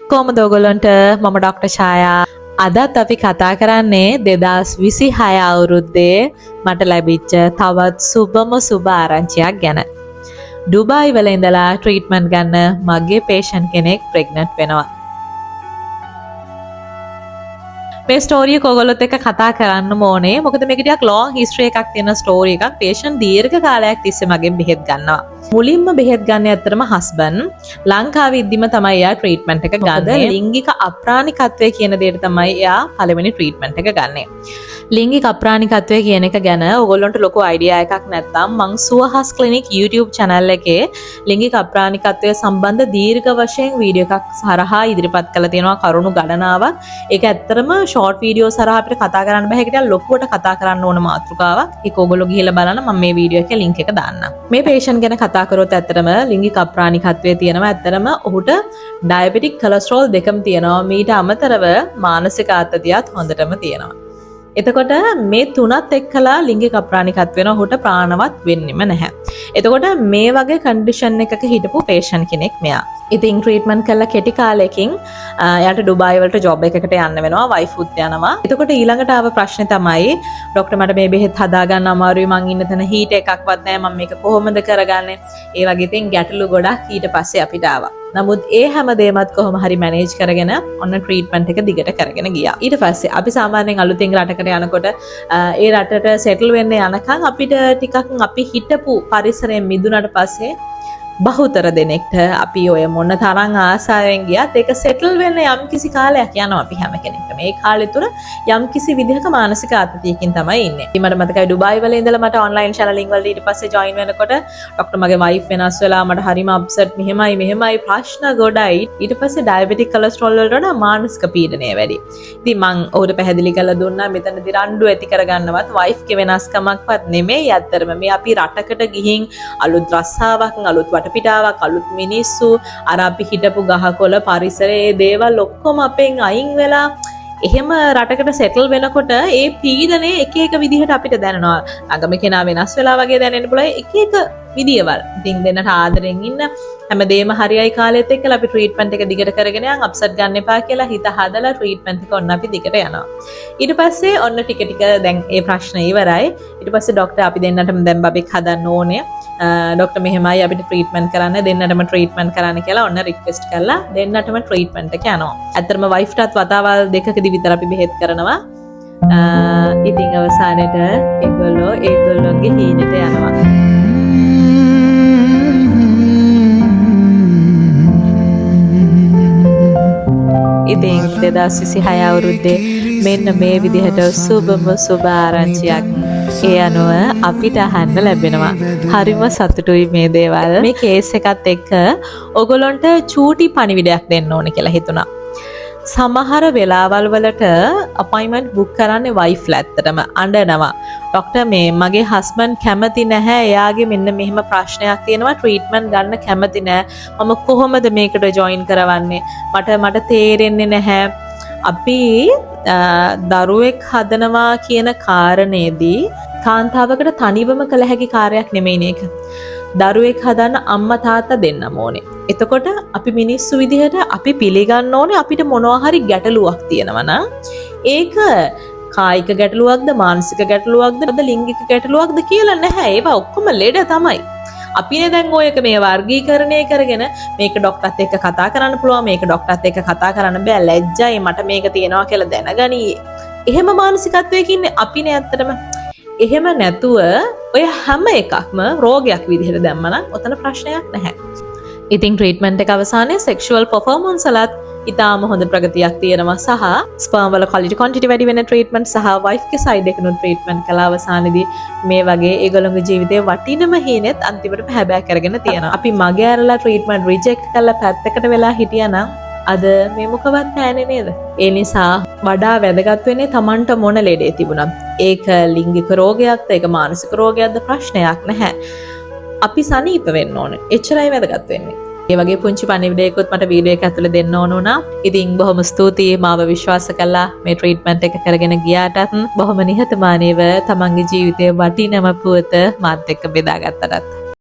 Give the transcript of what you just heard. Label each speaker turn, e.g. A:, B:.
A: කොහොමද ඔයගොල්ලන්ට මම ඩොක්ටර් ඡායා අදත් අපි කතා කරන්නේ 2026 අවුරුද්දේ මට ලැබිච්ච තවත් සුබ ආරංචියක් ගැන. ඩුබායි වල ඉඳලා ට්‍රීට්මන්ට් ගන්න මගේ පේෂන්ට් කෙනෙක් ප්‍රෙග්නන්ට් වෙනවා. මේ ස්ටෝරි එක ඔයගොල්ලොත් එක්ක කතා කරන්න ඕනේ. මොකද මේක ටිකක් ලොං හිස්ටරි එකක් තියෙන ස්ටෝරි එකක්. පේෂන්ට් දීර්ඝ කාලයක් තිස්සේ මගෙන් බෙහෙත් ගන්නවා. මුලින්ම බෙහෙත් ගන්න ඇත්තටම හස්බන්ඩ් ලංකාවේ ඉද්දිම තමයි එයා ට්‍රීට්මන්ට් එක ගන්නේ. ලිංගික අප්‍රාණිකත්වය කියන දෙයට තමයි එයා පළවෙනි ට්‍රීට්මන්ට් එක ගන්නෙ. ලිංගික අප්‍රාණිකත්වය කියන එක ගැන ඔයගොල්ලන්ට ලොකු අයිඩියා එකක් නැත්නම් මං සුවහස් ක්ලිනික් YouTube channel එකේ ලිංගික අප්‍රාණිකත්වය සම්බන්ධ දීර්ඝ වශයෙන් වීඩියෝ එකක් සරහා ඉදිරිපත් කළා තියෙනවා කරුණු ගණනාවක්. ඒක ඇත්තටම ෂෝට් වීඩියෝ සරහා අපිට කතා කරන්න බෑ. ඒක ටිකක් ලොකුවට කතා කරන්න ඕන මාතෘකාවක්. ඒක ඔයගොල්ලෝ ගිහලා බලන්න මම මේ වීඩියෝ එකේ link එක දාන්නම්. මේ patient ගැන කතා කරොත් ඇත්තටම ලිංගික අප්‍රාණිකත්වය තියෙනවා. ඇත්තටම ඔහුට ඩයබටික් කොලෙස්ටරෝල් දෙකම තියෙනවා. මීට අමතරව මානසික ආතතියත් හොඳටම තියෙනවා. එතකොට මේ තුනත් එක්කලා ලිංගික අප්‍රාණිකත්ව වෙන ඔහුට ප්‍රාණවත් වෙන්නෙම නැහැ. එතකොට මේ වගේ කන්ඩිෂන් එකක හිටපු පේෂන්ට් කෙනෙක් මෙයා. ඉතින් ට්‍රීට්මන්ට් කළා කෙටි කාලෙකින් එයාට ඩුබායි වලට ජොබ් එකකට යන්න වෙනවා. වයිෆ් උත් යනවා. එතකොට ඊළඟට ආව ප්‍රශ්නේ තමයි ડોක්ටර් මට මේ බෙහෙත් හදා ගන්න අමාරුයි. මං ඉන්න තැන හීට් එකක්වත් නැහැ. මම මේක කොහොමද කරගන්නේ? ඒ වගේ ඉතින් ගැටලු ගොඩක් ඊට පස්සේ අපිට ආවා. නමුත් ඒ හැම දෙයක්වත් කොහොම හරි මැනේජ් කරගෙන ඔන්න ට්‍රීට්මන්ට් එක දිගට කරගෙන ගියා. ඊට පස්සේ අපි සාමාන්‍යයෙන් අලුතෙන් රටකට යනකොට ඒ රටට සෙටල් වෙන්න යනකම් අපිට ටිකක් අපි හිටපු පරිසරයෙන් මිදුණට පස්සේ බහුතර දෙනෙක්ට අපි ඔය මොන තරම් ආසාවෙන් ගියත් ඒක සෙටල් වෙන්න යම් කිසි කාලයක් යනවා අපි හැම කෙනෙක්ටම. මේ කාලය තුර යම් කිසි විදිහක මානසික ආතතියකින් තමයි ඉන්නේ. ඉතින් මට මතකයි ඩුබායි වල ඉඳලා මට ඔන්ලයින් channeling වලට ඊට පස්සේ join වෙනකොට ડોක්ටර් මගේ වයිෆ් වෙනස් වෙලා මට හරිම අප්සෙට් මෙහෙමයි ප්‍රශ්න ගොඩයි. ඊට පස්සේ ඩයබටික් කොලෙස්ටරෝල් වලට වඩා මානසික පීඩනය වැඩි. ඉතින් මං ඔහුට පැහැදිලි කරලා දුන්නා මෙතනදී රණ්ඩු ඇති කරගන්නවත් වයිෆ්ගේ වෙනස්කමක්වත් නෙමෙයි. ඇත්තටම මේ අපි රටකට ගිහින් අලුත් රස්සාවක් අලුත් පිටාවක් අලුත් මිනිස්සු අර අපි හිටපු ගහකොළ පරිසරයේ දේවල් ඔක්කොම අපෙන් අයින් වෙලා එහෙම රටකට සෙටල් වෙනකොට ඒ පීඩනේ එක එක විදිහට අපිට දැනෙනවා. ළඟම කෙනා වෙනස් වෙලා වගේ දැනෙන්න පුළුවන් එක එක විදියවල්. ඉතින් දෙන්නට ආදරෙන් ඉන්න හැමදේම හරියයි කාලෙත් එක්කලා අපි ට්‍රීට්මන්ට් එක දිගට කරගෙන යන් අප්සෙට් ගන්න එපා කියලා හිත හදලා ට්‍රීට්මන්ට් එක ඔන්න අපි දිගට යනවා. ඊට පස්සේ ඔන්න ටික දැන් ඒ ප්‍රශ්න ඉවරයි. ඊට පස්සේ ડોක්ටර් අපි දෙන්නටම දැන් බබෙක් හදන්න ඕනේ. ડોක්ටර් මෙහෙමයි අපිට ට්‍රීට්මන්ට් කරන්න දෙන්නටම ට්‍රීට්මන්ට් කරන්න කියලා ඔන්න රික්වෙස්ට් කරලා දෙන්නටම ට්‍රීට්මන්ට් එක යනවා. ඇත්තටම වයිෆ්ටත් වතාවල් දෙකකදී විතර අපි බෙහෙත් කරනවා. ඉතින් අවසානයේට ඒගොල්ලෝගේ හීනෙට යනවා. ඉතින් 2026 අවුරුද්දේ මෙන්න මේ විදිහට සුබ ආරංචියක් ඒ අනුව අපිට අහන්න ලැබෙනවා. හරිම සතුටුයි මේ දේවල්. මේ කේස් එකත් එක්ක ඔයගොල්ලන්ට චූටි පණිවිඩයක් දෙන්න ඕනේ කියලා හිතුණා. සමහර වෙලාවල් වලට අපොයින්ට්මන්ට් බුක් කරන්නේ වයිෆ්ලා ඇත්තටම අඬනවා. ડોක්ටර් මේ මගේ හස්බන්ඩ් කැමති නැහැ. එයාගේ මෙන්න මෙහෙම ප්‍රශ්නයක් තියෙනවා. ට්‍රීට්මන්ට් ගන්න කැමති නැහැ. මම කොහොමද මේකට ජොයින් කරවන්නේ? මට තේරෙන්නේ නැහැ. අපි දරුවෙක් හදනවා කියන කාරණේදී කාන්තාවකට තනිවම කළ හැකි කාර්යයක් නෙමෙයි නේක. දරුවෙක් හදන්න අම්මා තාත්තා දෙන්නම ඕනේ. එතකොට අපි මිනිස්සු විදිහට අපි පිළිගන්න ඕනේ අපිට මොනවා හරි ගැටලුවක් තියෙනවා නම් ඒක කායික ගැටලුවක්ද මානසික ගැටලුවක්ද ලිංගික ගැටලුවක්ද කියලා නැහැ. ඒවා ඔක්කොම ලෙඩ තමයි. අපිනේ දැන් ඔයක මේ වර්ගීකරණය කරගෙන මේක ડોක්ටර්ත් එක්ක කතා කරන්න පුළුවන් මේක ડોක්ටර්ත් එක්ක කතා කරන්න බෑ ලැජ්ජයි මට මේක තියෙනවා කියලා දැනගනි. එහෙම මානසිකත්වයකින් අපිනේ ඇත්තටම. එහෙම නැතුව ඔය හැම එකක්ම රෝගයක් විදිහට දැම්මනම් ඔතන ප්‍රශ්නයක් නැහැ. ඉතින් ට්‍රීට්මන්ට් එක අවසානයේ සෙක්ෂුවල් පර්ෆෝමන්ස් වලත් ඉතාම හොඳ ප්‍රගතියක් තියෙනවා සහ ස්පර්ම් වල ක්වොලිටි ක්වොන්ටිටි වැඩි වෙන ට්‍රීට්මන්ට් සහ වයිෆ්ගේ සයිඩ් එකනොත් ට්‍රීට්මන්ට් කළා අවසානයේදී මේ වගේ ඒගොල්ලෝගේ ජීවිතේ වටිනම හීනෙත් අන්තිමට පැහැබෑ කරගෙන තියෙනවා. අපි මගේ ඇරලා ට්‍රීට්මන්ට් රිජෙක්ට් කරලා පැත්තකට වෙලා හිටියානම් අද මේ මොකවත් නැහැනේ නේද? ඒ නිසා වඩා වැදගත් වෙන්නේ Tamanට මොන ලෙඩේ තිබුණත්. ඒක ලිංගික රෝගයක්ද ඒක මානසික රෝගයක්ද ප්‍රශ්නයක් නැහැ. අපි සනීප වෙන්න ඕනේ. එච්චරයි වැදගත් වෙන්නේ. ඒ වගේ පුංචි පණිවිඩයකුත් මට වීඩියෝ එක ඇතුලේ දෙන්න ඕන වුණා. ඉතින් බොහොම ස්තුතියි මාව විශ්වාස කළා මේ ට්‍රීට්මන්ට් එක කරගෙන ගියාටත් බොහොම නිහතමානීව තමන්ගේ ජීවිතයේ වටිනම පුවත මාත් එක්ක බෙදාගත්තටත්.